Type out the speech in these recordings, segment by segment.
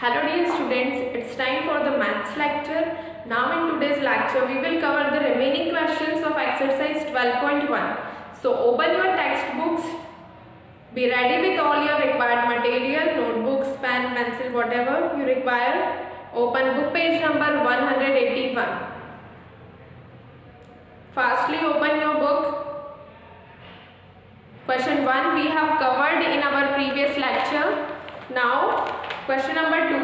Hello dear students, it's time for the maths lecture. Now in today's lecture we will cover the remaining questions of exercise 12.1. So open your textbooks, be ready with all your required material, notebooks, pen, pencil, whatever you require. Open book page number 181. Fastly open your book. Question 1 we have covered in our previous lecture. Now question number 2.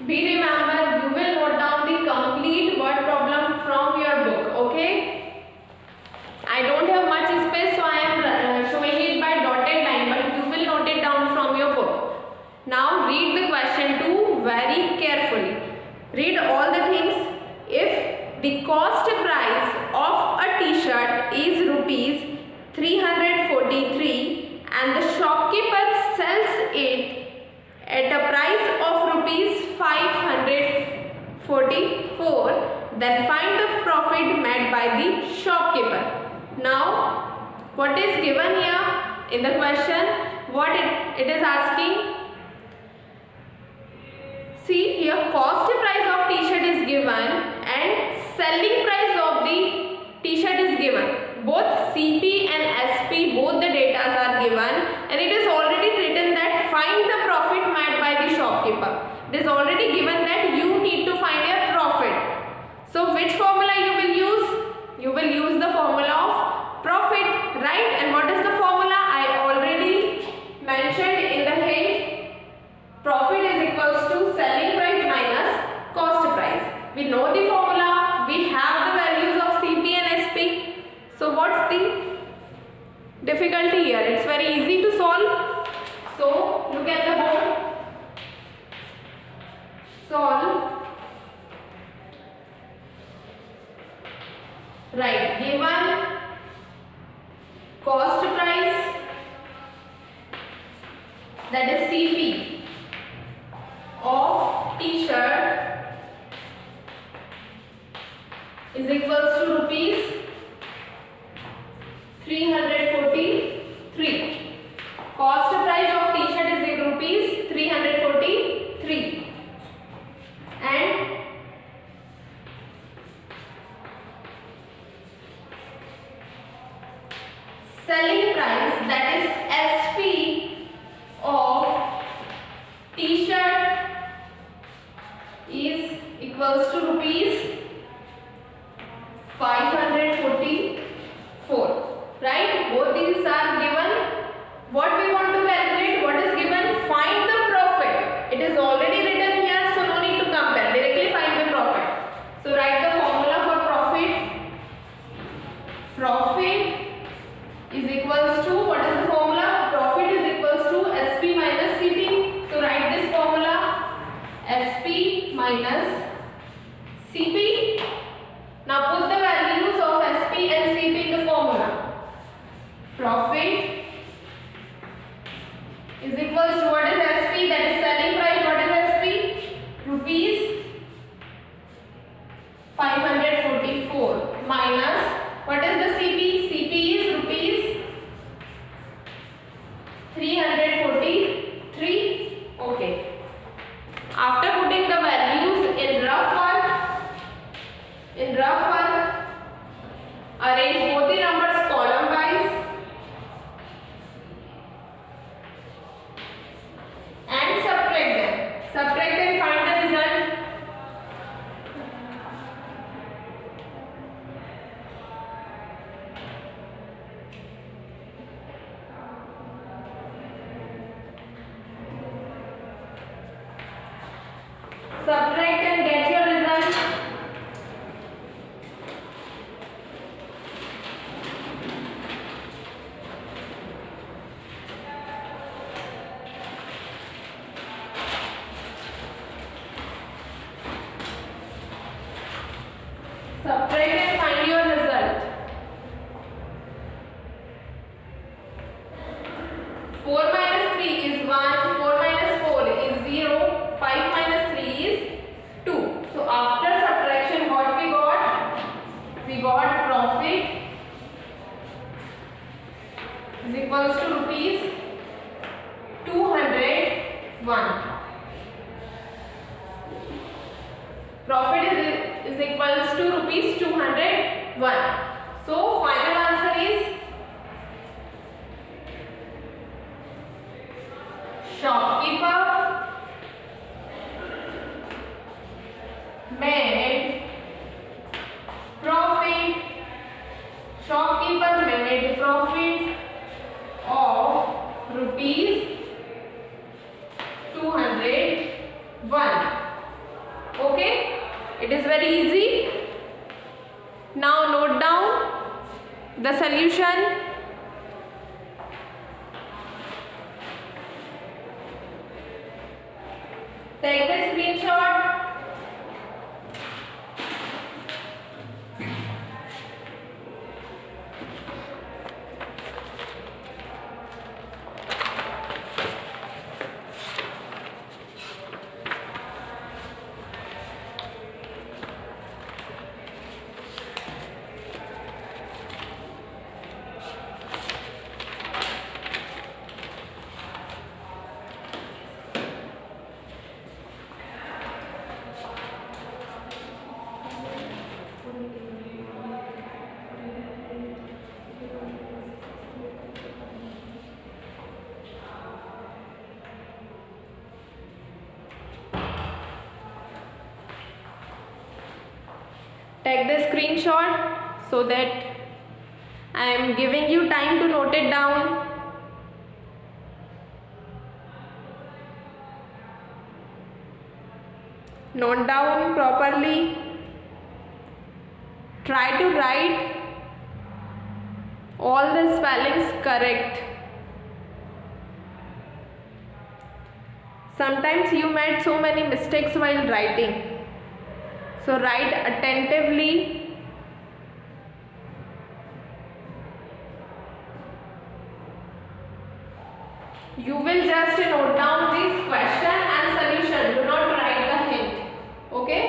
Be remember, you will note down the complete word problem from your book, okay? I don't have much space, so I am showing it by dotted line, but you will note it down from your book. Now read the question 2 very carefully. Read all the things. If the cost price of a t-shirt is rupees 343 and the shopkeeper sells it at a price of rupees 544, then find the profit made by the shopkeeper. Now, what is given here in the question? What it is asking? See here, cost price of t-shirt is given and selling price of the t-shirt is given. Both CP and SP, both the data are given, and it is already written that find the profit made by the shopkeeper. It is already given that you need to find a profit. So which formula you will use? You will use the formula of profit, right? And what is the formula? I already mentioned in the hint. Profit is equals to selling price minus cost price. We know the formula. We have the values of CP and SP. So what's the difficulty here? It's very easy to solve. So look at the board. Solve. Right, given cost price, that is CP, of t-shirt is equals to rupees 343. Cost price of t-shirt is rupees 343 and selling price, that is SP, of t-shirt is equals to rupees 544. Right? Both these are given. What we want to calculate? What is given? Find the profit. It is already written here, so no need to compare. Directly find the profit. So write the formula for profit. Profit is equals to, what is the formula? Profit is equals to SP minus CP. So write this formula, SP minus CP. Now put the values of SP and CP in the formula. Profit is equals to, what is SP? That is selling price. What is SP? Rupees 544 minus, what is the CP? CP is rupees 343. Okay. After putting the values in rough work, arrange both the numbers column wise and subtract them. Subtract and find the result. Subtract and get your result. 1. So final answer is shopkeeper made profit. Shopkeeper made profit of rupees 201. Okay, it is very easy. Now note down the solution. Take the screenshot. Take the screenshot so that I am giving you time to note it down. Note down properly. Try to write all the spellings correct. Sometimes you made so many mistakes while writing. So write attentively. You will just note down this question and solution. Do not write the hint. Okay?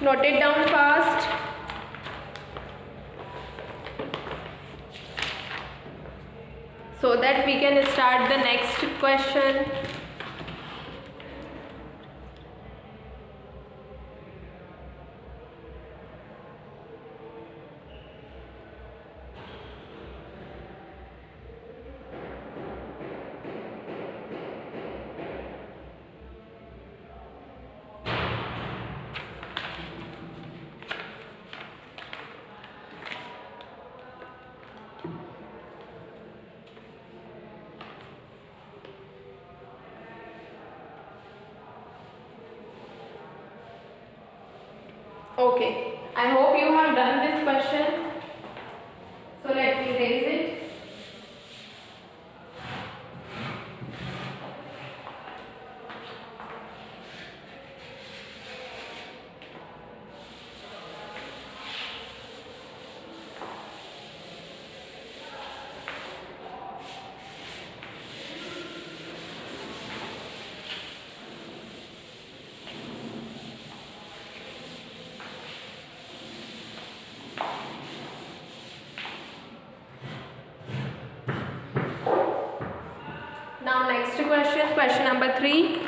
Note it down fast. So that we can start the next question. Okay, I hope you have done this question. So let me raise it. Now next question, question number 3.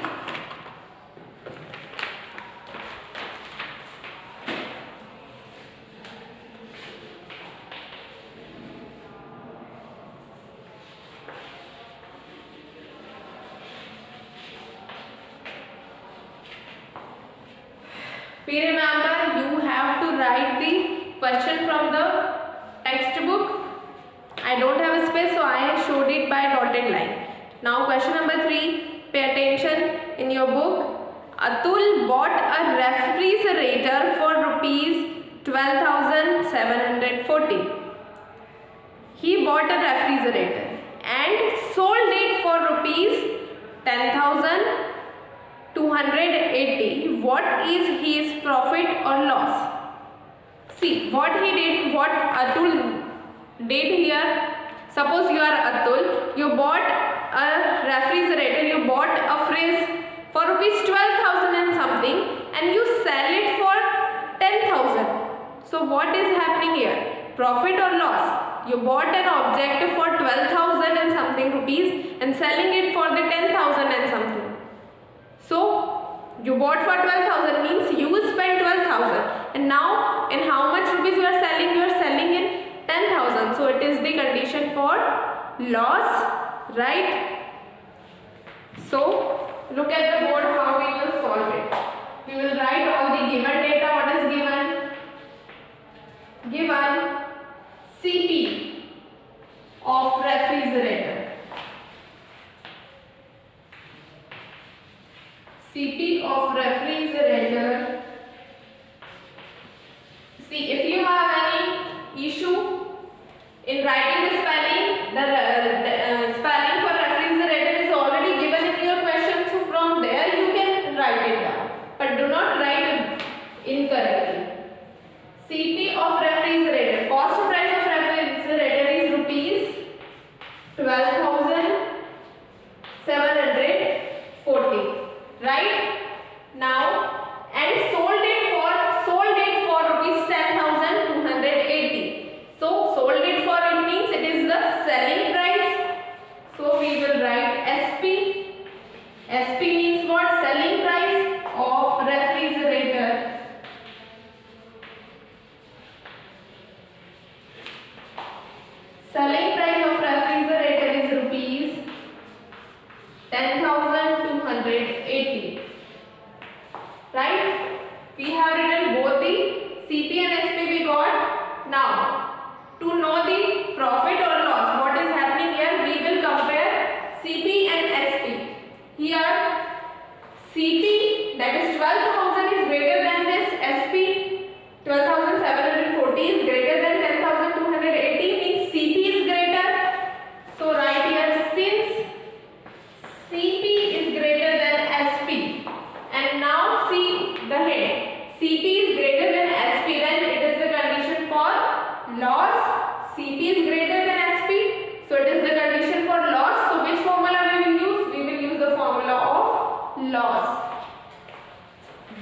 Be remember, you have to write the question from the textbook. I don't have a space, so I have showed it by dotted line. Now question number 3, pay attention in your book. Atul bought a refrigerator for rupees 12,740. He bought a refrigerator and sold it for rupees 10,280. What is his profit or loss? See what he did, what Atul did here. Suppose you are Atul, you bought a refrigerator, you bought a fridge for rupees 12,000 and something, and you sell it for 10,000. So what is happening here? Profit or loss? You bought an object for 12,000 and something rupees and selling it for the 10,000 and something. So you bought for 12,000 means you spent 12,000, and now in how much rupees you are selling? You are selling in 10,000. So it is the condition for loss, right? So look at the board how we will solve it. We will write all the given data. What is given? Given CP of refrigerator. CP of refrigerator. See, if you have any issue in writing the spelling, the spelling for refrigerator is already given in your question. So from there you can write it down, but do not write incorrectly. CP of refrigerator. Cost price of refrigerator is rupees 12,740. Right? Now, and sold it for rupees 10,280. So sold it for, it means it is the selling price. So we will write SP. SP means what? Selling price of refrigerator. Selling price of refrigerator is rupees 10,280. Right? We have written both the CP and SP we got. Now, to know the profit or loss, what is happening here? We will compare CP and SP. Here, CP, that is 12,000, is greater than this SP. 12,740 is greater than 10,280, means CP is greater. So right here, since CP is greater than SP, and now see the head, CP is greater than SP, then it is the condition for loss. CP is greater than SP, so it is the condition for loss. So which formula we will use? We will use the formula of loss.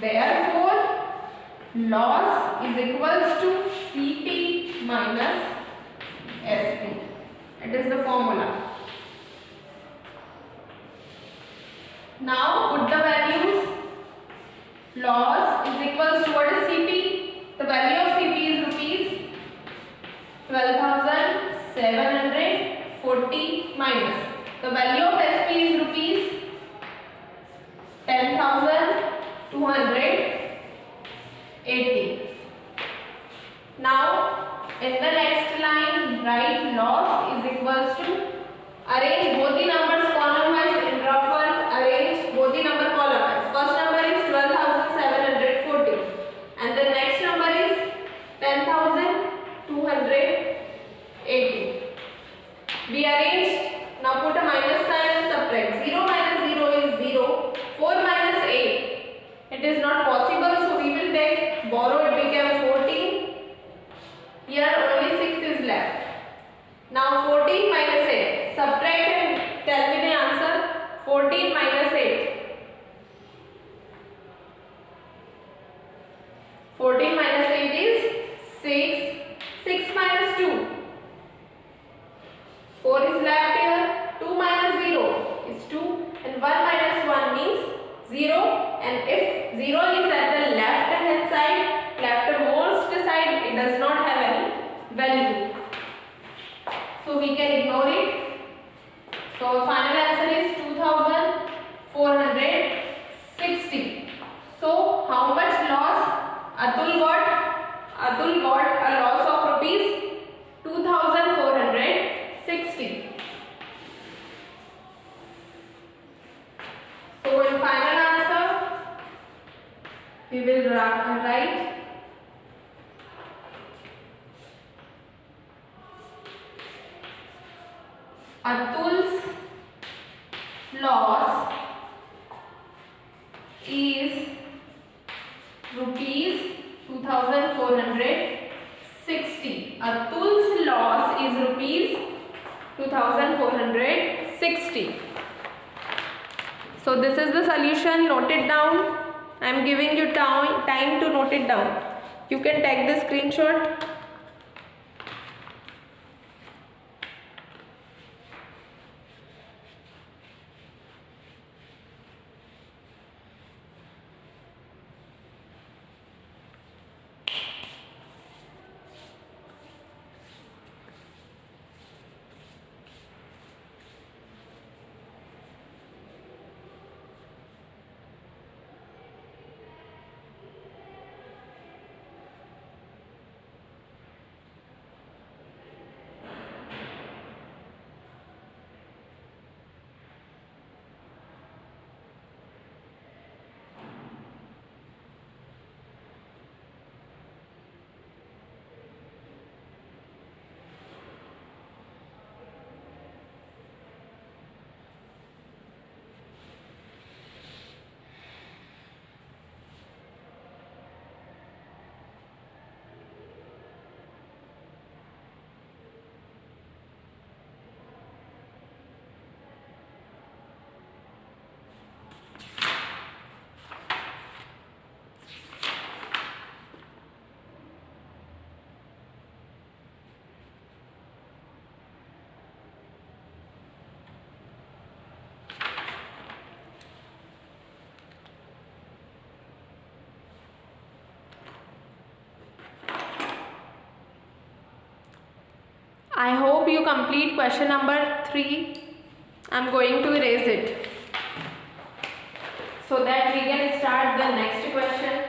Therefore, loss is equals to CP minus SP. It is the formula. Now put the values. Loss is equals to, what is CP? The value of CP is rupees 12,740 minus the value of SP is rupees 10,280. Now in the next line, write loss is equals to, arrange both the numbers column wise in rough one. Arrange both the number column wise. First number is 12,740 and the next number is 10,280. We arranged. Now put a minus sign and subtract. 0 minus 0 is 0. 4 minus 8. It is not possible, so we will take borrow. It became 14. Here only 6 is left. Now 14 minus 8. Subtract and tell me the answer. 14 minus 8. 14 minus 8 is 6. 6 minus 2. 4 is left here. 2 minus 0 is 2. And 1 minus 1 means 0. And if 0 is at the left hand side, leftmost side, it does not have any value. So we can ignore it. So final answer is 2,460. So how much loss Atul got? Atul got a loss of rupees 2,460. So in final answer, we will write Atul's loss is rupees 2,460. Atul's loss is rupees 2,460. So this is the solution. Note it down. I am giving you time to note it down. You can take the screenshot. I hope you complete question number 3. I'm going to erase it so that we can start the next question.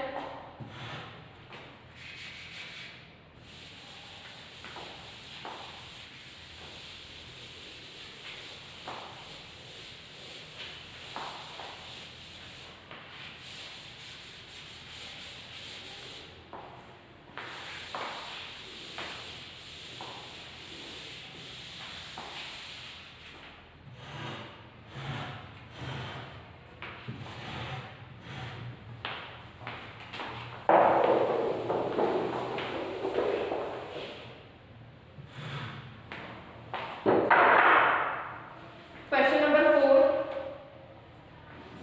Question number 4.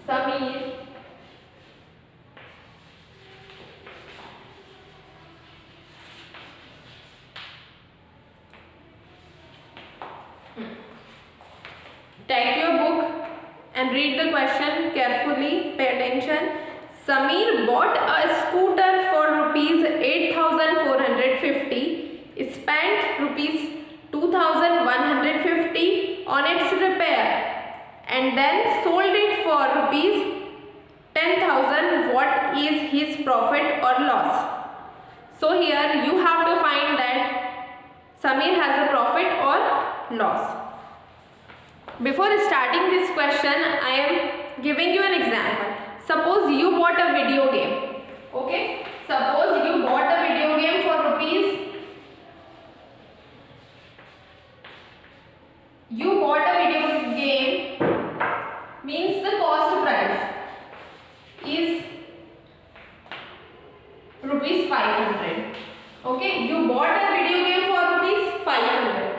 Sameer take your book and read the question carefully. Pay attention. Sameer bought a scooter for rupees 8,450, spent rupees 2,150 on its repair, and then sold it for rupees 10,000. What is his profit or loss? So here you have to find that Sameer has a profit or loss. Before starting this question, I am giving you an example. Suppose you bought a video game. Okay? Suppose you bought a video game for rupees. You bought a video game means the cost price is rupees 500. Okay? You bought a video game for rupees 500.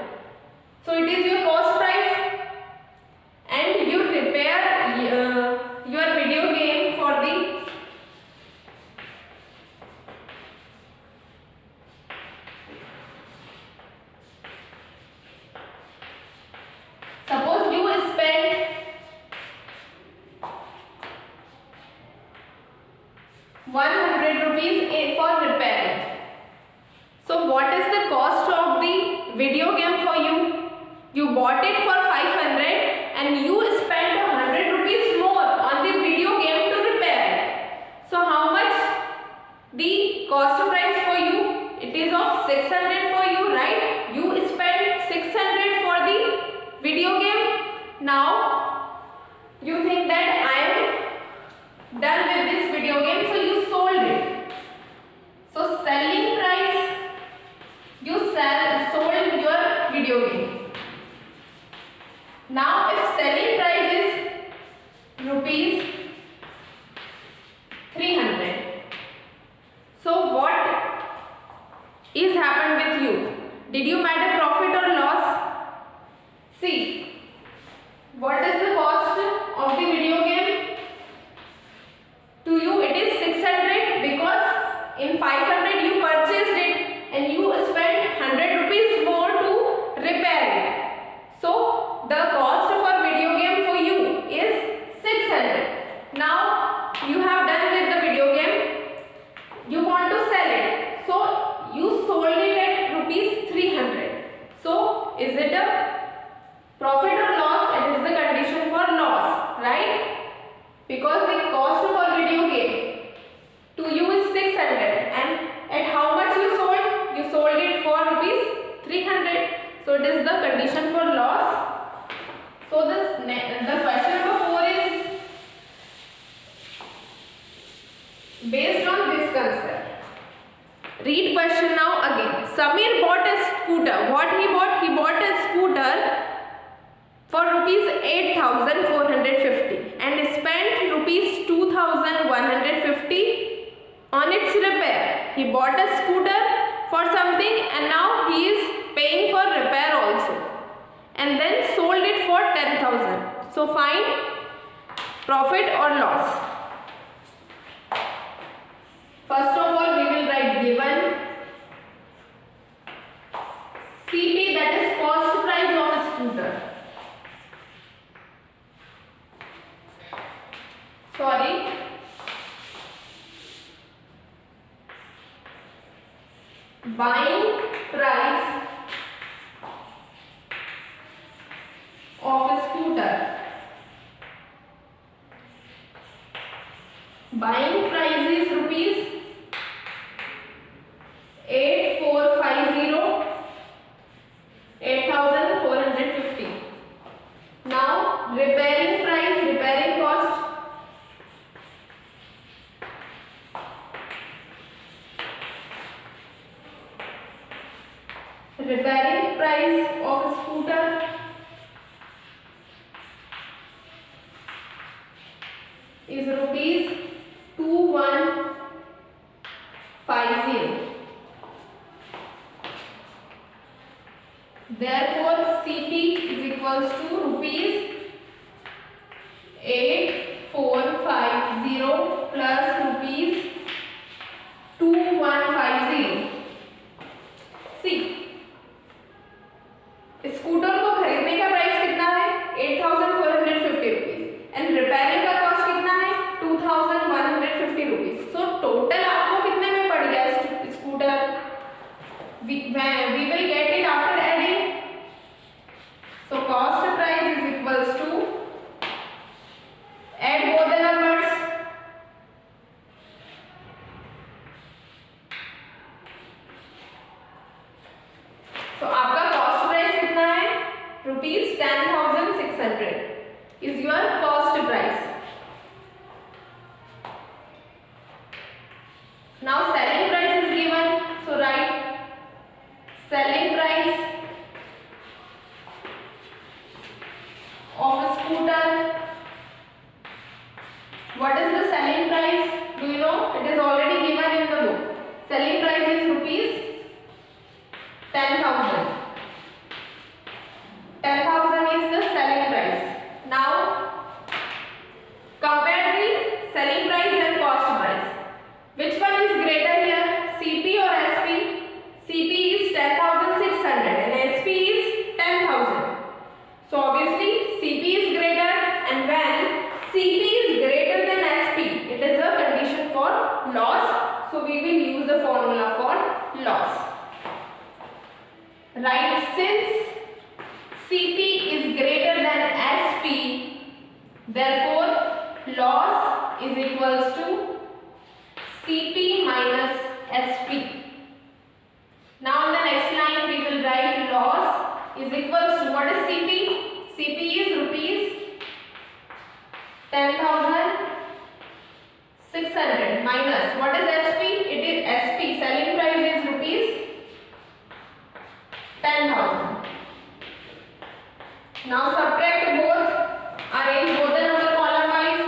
So it is your cost price. And you repair your video game for the suppose you spend 100 rupees for repairing. So what is the cost of the video game for you? You bought it for 500 and you spent 100 rupees more on the video game to repair it. So how much the cost price for you? It is of 600 for you, right? You spent 600 for the video game. Now you think that I am done with this video game, so you sold it. So selling price, you sold your video game. Now if selling price is rupees 300, so what is happened with you? Did you made a profit or loss? See, what is the cost of the video game? To you it is 600 because in 500 you purchased it and you spent 100 rupees more to repair it. So the cost for video game for you is 600. Now you have done with the video game. You want to sell it. So you sold it at rupees 300. So is it a profit or loss? It is the condition for loss, right? Because the cost for video game to you is 600 and at how much you sold? You sold it for rupees 300. So it is the condition for loss. So the question number 4 is based on this concept. Read question now again. Sameer bought a scooter. What he bought? He bought a scooter for rupees 8,450 and spent rupees 2,150 on its repair. He bought a scooter for something and now he is paying for repair also, and then sold it for 10,000. So find profit or loss. First of all, we will write given CP, that is cost price of a scooter. Sorry. Buying price Buying price is rupees 8450, 8450. Now repairing price, repairing cost. Repairing price of a scooter is rupees 2150. Therefore, CP is equals to rupees 8450 plus rupees 2150. See, scooter को खरीदने का price कितना है 8450 rupees and repairing का cost कितना है 2150 rupees. So total आपको कितने में पड़ गया scooter? we will get it after adding. So cost price is equals to, add both the numbers. So आपका cost price कितना है rupees 10,600 is your cost price. Now selling price is given, so write selling price of a scooter. What is the selling price? Do you know? It is already given in the book. Selling price is rupees 10,000. 10,000 is the selling price. Now compare the selling price and cost price. Which one is greater here? CP or SP? CP is 10,600 and SP is 10,000. So obviously CP is greater, and when CP is greater than SP, it is a condition for loss. So we will use the formula for loss. Right, since CP is greater than SP, therefore loss is equals to CP minus SP. Now in the next line we will write loss is equals to, what is CP? CP is rupees 10,600 minus, what is SP? It is SP, selling price is rupees 10,000. Now subtract both, arrange both the number column wise.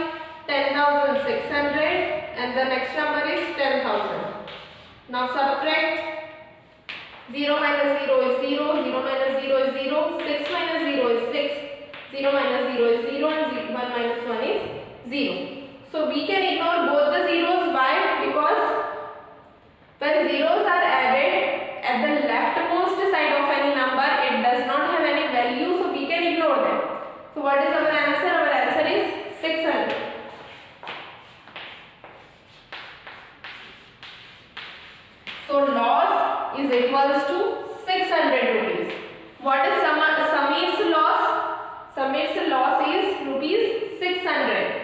10,600 and the next number is 10,000. Now subtract. 0 minus 0 is 0, 0 minus 0 is 0, 6 minus 0 is 6, 0 minus 0 is 0 and 1 minus 1 is 0. So we can ignore both the zeros. Why? Because when zeros are added at the leftmost side of any number, it does not have any value, so we can ignore them. So what is our answer? Our answer is 600. So loss is equals to 600 rupees. What is Sameer's loss? Sameer's loss is rupees 600.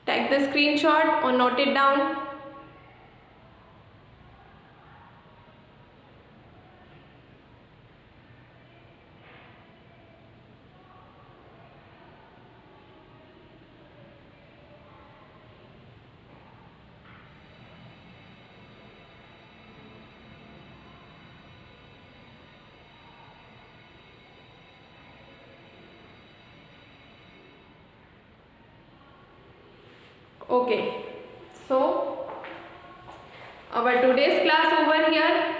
Take the screenshot or note it down. Okay, so our today's class over here.